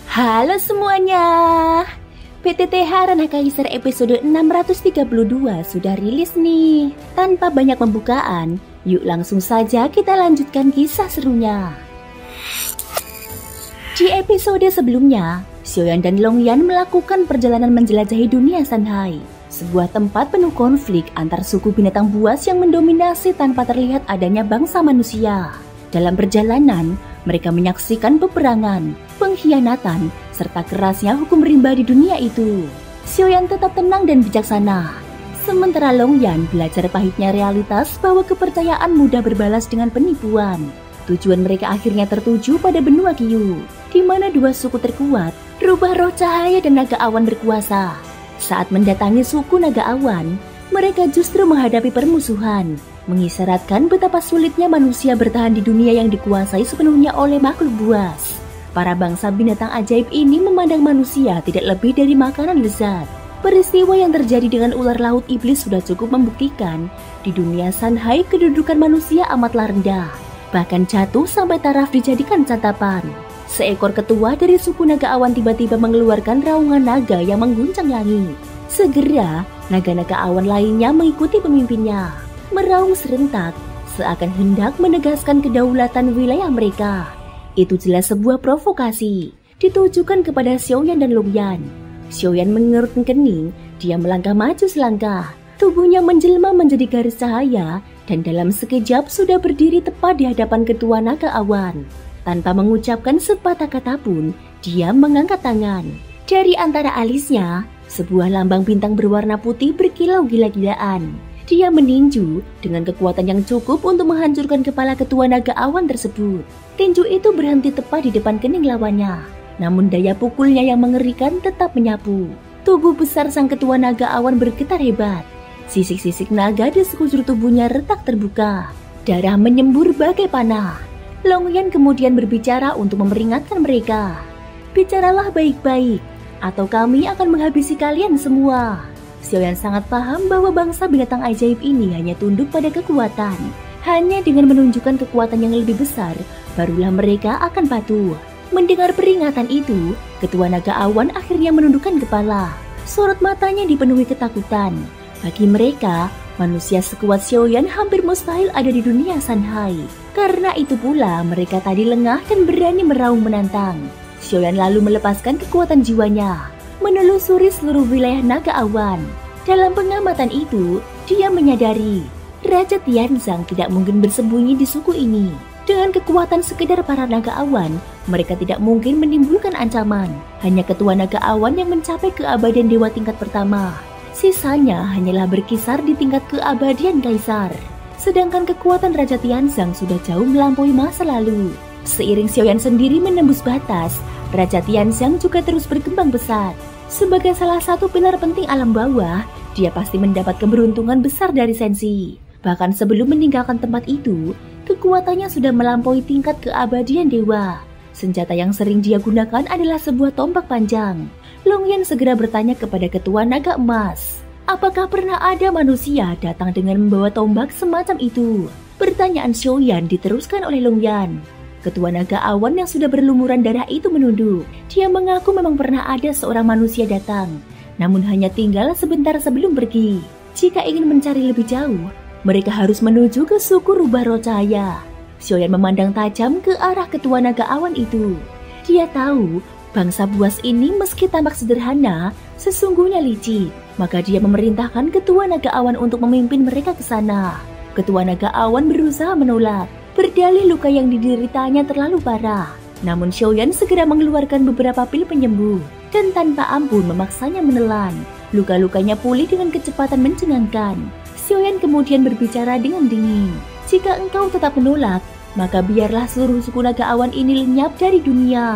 Halo semuanya, PTTH Ranah Kaisar episode 632 sudah rilis nih. Tanpa banyak pembukaan, yuk langsung saja kita lanjutkan kisah serunya. Di episode sebelumnya, Xiaoyan dan Longyan melakukan perjalanan menjelajahi dunia Sanhai, sebuah tempat penuh konflik antar suku binatang buas yang mendominasi tanpa terlihat adanya bangsa manusia. Dalam perjalanan, mereka menyaksikan peperangan, pengkhianatan, serta kerasnya hukum rimba di dunia itu. Xiaoyan tetap tenang dan bijaksana, sementara Longyan belajar pahitnya realitas bahwa kepercayaan mudah berbalas dengan penipuan. Tujuan mereka akhirnya tertuju pada benua Qiu, di mana dua suku terkuat, Rubah Roh Cahaya dan Naga Awan berkuasa. Saat mendatangi suku Naga Awan, mereka justru menghadapi permusuhan, mengisyaratkan betapa sulitnya manusia bertahan di dunia yang dikuasai sepenuhnya oleh makhluk buas. Para bangsa binatang ajaib ini memandang manusia tidak lebih dari makanan lezat. Peristiwa yang terjadi dengan ular laut iblis sudah cukup membuktikan di dunia Sanhai kedudukan manusia amatlah rendah, bahkan jatuh sampai taraf dijadikan santapan. Seekor ketua dari suku Naga Awan tiba-tiba mengeluarkan raungan naga yang mengguncang langit. Segera, naga-naga awan lainnya mengikuti pemimpinnya, meraung serentak seakan hendak menegaskan kedaulatan wilayah mereka. Itu jelas sebuah provokasi ditujukan kepada Xiaoyan dan Longyan. Xiaoyan mengerutkan kening, dia melangkah maju selangkah, tubuhnya menjelma menjadi garis cahaya dan dalam sekejap sudah berdiri tepat di hadapan ketua Naga Awan. Tanpa mengucapkan sepatah kata pun, dia mengangkat tangan. Dari antara alisnya, sebuah lambang bintang berwarna putih berkilau gila-gilaan. Dia meninju dengan kekuatan yang cukup untuk menghancurkan kepala ketua Naga Awan tersebut. Tinju itu berhenti tepat di depan kening lawannya. Namun daya pukulnya yang mengerikan tetap menyapu. Tubuh besar sang ketua Naga Awan bergetar hebat. Sisik-sisik naga di sekujur tubuhnya retak terbuka. Darah menyembur bagai panah. Longyan kemudian berbicara untuk memperingatkan mereka. Bicaralah baik-baik, atau kami akan menghabisi kalian semua. Xiaoyan sangat paham bahwa bangsa binatang ajaib ini hanya tunduk pada kekuatan. Hanya dengan menunjukkan kekuatan yang lebih besar, barulah mereka akan patuh. Mendengar peringatan itu, ketua Naga Awan akhirnya menundukkan kepala. Sorot matanya dipenuhi ketakutan. Bagi mereka, manusia sekuat Xiaoyan hampir mustahil ada di dunia Sanhai. Karena itu pula mereka tadi lengah dan berani meraung menantang. Xiaoyan lalu melepaskan kekuatan jiwanya, menelusuri seluruh wilayah Naga Awan. Dalam pengamatan itu, dia menyadari Raja Tianzang tidak mungkin bersembunyi di suku ini. Dengan kekuatan sekedar para Naga Awan, mereka tidak mungkin menimbulkan ancaman. Hanya ketua Naga Awan yang mencapai keabadian dewa tingkat pertama. Sisanya hanyalah berkisar di tingkat keabadian kaisar. Sedangkan kekuatan Raja Tianzang sudah jauh melampaui masa lalu. Seiring Xiaoyan sendiri menembus batas, Raja Tianzang juga terus berkembang besar. Sebagai salah satu pilar penting alam bawah, dia pasti mendapat keberuntungan besar dari Sensi. Bahkan sebelum meninggalkan tempat itu, kekuatannya sudah melampaui tingkat keabadian dewa. Senjata yang sering dia gunakan adalah sebuah tombak panjang. Longyan segera bertanya kepada ketua Naga Emas, apakah pernah ada manusia datang dengan membawa tombak semacam itu? Pertanyaan Xiaoyan diteruskan oleh Longyan. Ketua Naga Awan yang sudah berlumuran darah itu menunduk. Dia mengaku memang pernah ada seorang manusia datang, namun hanya tinggal sebentar sebelum pergi. Jika ingin mencari lebih jauh, mereka harus menuju ke suku Rubah Roh Cahaya. Xiaoyan memandang tajam ke arah ketua Naga Awan itu. Dia tahu bangsa buas ini meski tampak sederhana, sesungguhnya licik. Maka dia memerintahkan ketua Naga Awan untuk memimpin mereka ke sana. Ketua Naga Awan berusaha menolak, berdalih luka yang dideritanya terlalu parah. Namun Xiaoyan segera mengeluarkan beberapa pil penyembuh dan tanpa ampun memaksanya menelan. Luka-lukanya pulih dengan kecepatan mencengangkan. Xiaoyan kemudian berbicara dengan dingin. Jika engkau tetap menolak, maka biarlah seluruh suku Naga Awan ini lenyap dari dunia.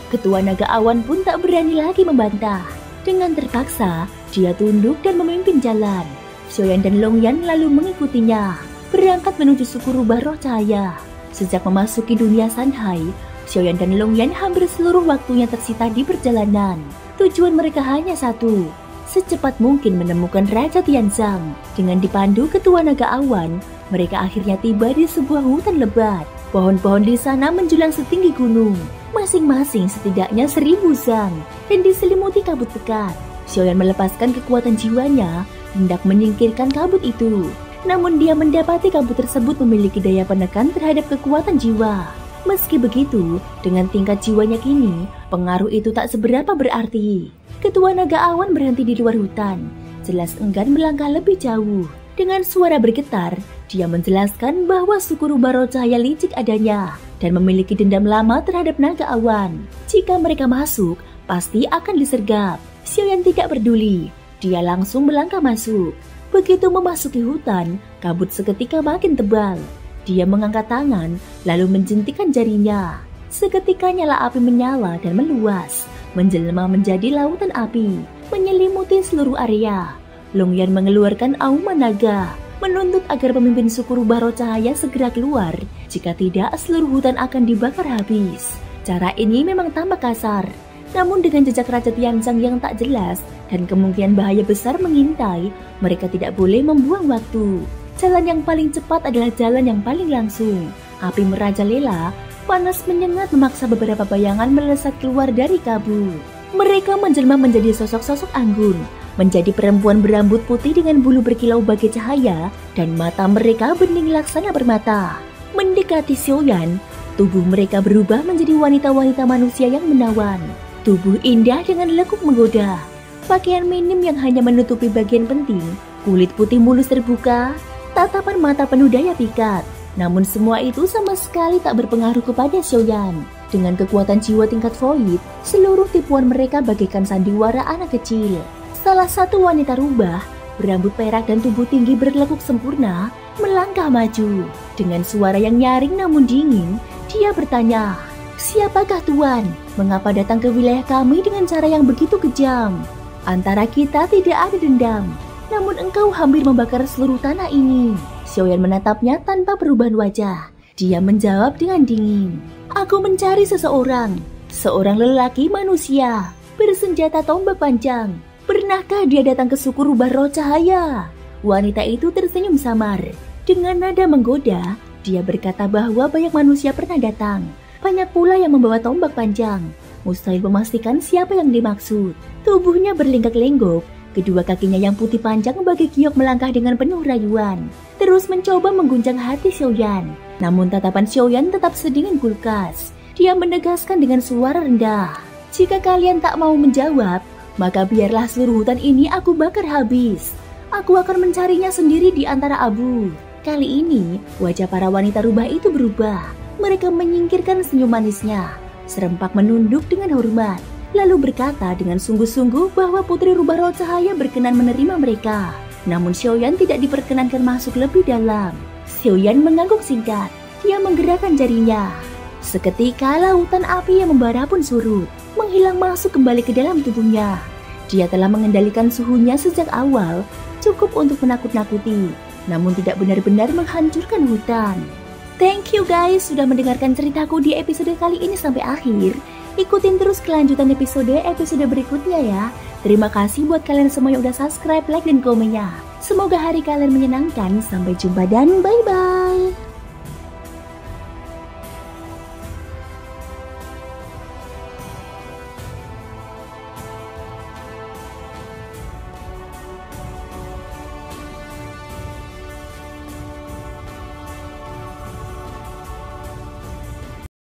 Ketua Naga Awan pun tak berani lagi membantah. Dengan terpaksa, dia tunduk dan memimpin jalan. Xiaoyan dan Longyan lalu mengikutinya, berangkat menuju suku Rubah Roh Cahaya. Sejak memasuki dunia Sanhai, Xiaoyan dan Longyan hampir seluruh waktunya tersita di perjalanan. Tujuan mereka hanya satu, secepat mungkin menemukan Raja Tianzang. Dengan dipandu ketua Naga Awan, mereka akhirnya tiba di sebuah hutan lebat. Pohon-pohon di sana menjulang setinggi gunung, masing-masing setidaknya 1000 zang, dan diselimuti kabut pekat. Xiaoyan melepaskan kekuatan jiwanya, hendak menyingkirkan kabut itu. Namun dia mendapati kabut tersebut memiliki daya penekan terhadap kekuatan jiwa. Meski begitu, dengan tingkat jiwanya kini, pengaruh itu tak seberapa berarti. Ketua Naga Awan berhenti di luar hutan, jelas enggan melangkah lebih jauh. Dengan suara bergetar, dia menjelaskan bahwa suku rubah roh cahaya licik adanya dan memiliki dendam lama terhadap Naga Awan. Jika mereka masuk, pasti akan disergap. Xiaoyan tidak peduli, dia langsung melangkah masuk. Begitu memasuki hutan, kabut seketika makin tebal. Dia mengangkat tangan, lalu menjentikan jarinya. Seketika nyala api menyala dan meluas, menjelma menjadi lautan api, menyelimuti seluruh area. Longyan mengeluarkan auman naga, menuntut agar pemimpin suku rubah roh cahaya segera keluar. Jika tidak, seluruh hutan akan dibakar habis. Cara ini memang tampak kasar, namun dengan jejak Raja Tianzang yang tak jelas dan kemungkinan bahaya besar mengintai, mereka tidak boleh membuang waktu. Jalan yang paling cepat adalah jalan yang paling langsung. Api merajalela, panas menyengat memaksa beberapa bayangan melesat keluar dari kabut. Mereka menjelma menjadi sosok-sosok anggun, menjadi perempuan berambut putih dengan bulu berkilau bagai cahaya, dan mata mereka bening laksana permata. Mendekati Xiaoyan, tubuh mereka berubah menjadi wanita-wanita manusia yang menawan. Tubuh indah dengan lekuk menggoda. Pakaian minim yang hanya menutupi bagian penting, kulit putih mulus terbuka, tatapan mata penuh daya pikat. Namun semua itu sama sekali tak berpengaruh kepada Xiaoyan. Dengan kekuatan jiwa tingkat void, seluruh tipuan mereka bagaikan sandiwara anak kecil. Salah satu wanita rubah, berambut perak dan tubuh tinggi berlekuk sempurna, melangkah maju. Dengan suara yang nyaring namun dingin, dia bertanya, "Siapakah Tuan? Mengapa datang ke wilayah kami dengan cara yang begitu kejam? Antara kita tidak ada dendam, namun engkau hampir membakar seluruh tanah ini." Xiaoyan menatapnya tanpa perubahan wajah. Dia menjawab dengan dingin, "Aku mencari seseorang lelaki manusia, bersenjata tombak panjang. Pernahkah dia datang ke suku rubah roh cahaya?" Wanita itu tersenyum samar. Dengan nada menggoda, dia berkata bahwa banyak manusia pernah datang. Banyak pula yang membawa tombak panjang. Mustahil memastikan siapa yang dimaksud. Tubuhnya berlenggak-lenggok, kedua kakinya yang putih panjang bagai giok melangkah dengan penuh rayuan. Terus mencoba mengguncang hati Xiaoyan. Namun tatapan Xiaoyan tetap sedingin kulkas. Dia menegaskan dengan suara rendah, "Jika kalian tak mau menjawab, maka biarlah seluruh hutan ini aku bakar habis. Aku akan mencarinya sendiri di antara abu." Kali ini, wajah para wanita rubah itu berubah. Mereka menyingkirkan senyum manisnya, serempak menunduk dengan hormat, lalu berkata dengan sungguh-sungguh bahwa putri rubah roh cahaya berkenan menerima mereka. Namun Xiaoyan tidak diperkenankan masuk lebih dalam. Xiaoyan mengangguk singkat. Dia menggerakkan jarinya. Seketika lautan api yang membara pun surut, menghilang masuk kembali ke dalam tubuhnya. Dia telah mengendalikan suhunya sejak awal, cukup untuk menakut-nakuti, namun tidak benar-benar menghancurkan hutan. Thank you guys sudah mendengarkan ceritaku di episode kali ini sampai akhir. Ikutin terus kelanjutan episode berikutnya ya. Terima kasih buat kalian semua yang udah subscribe, like, dan komennya. Semoga hari kalian menyenangkan. Sampai jumpa dan bye-bye.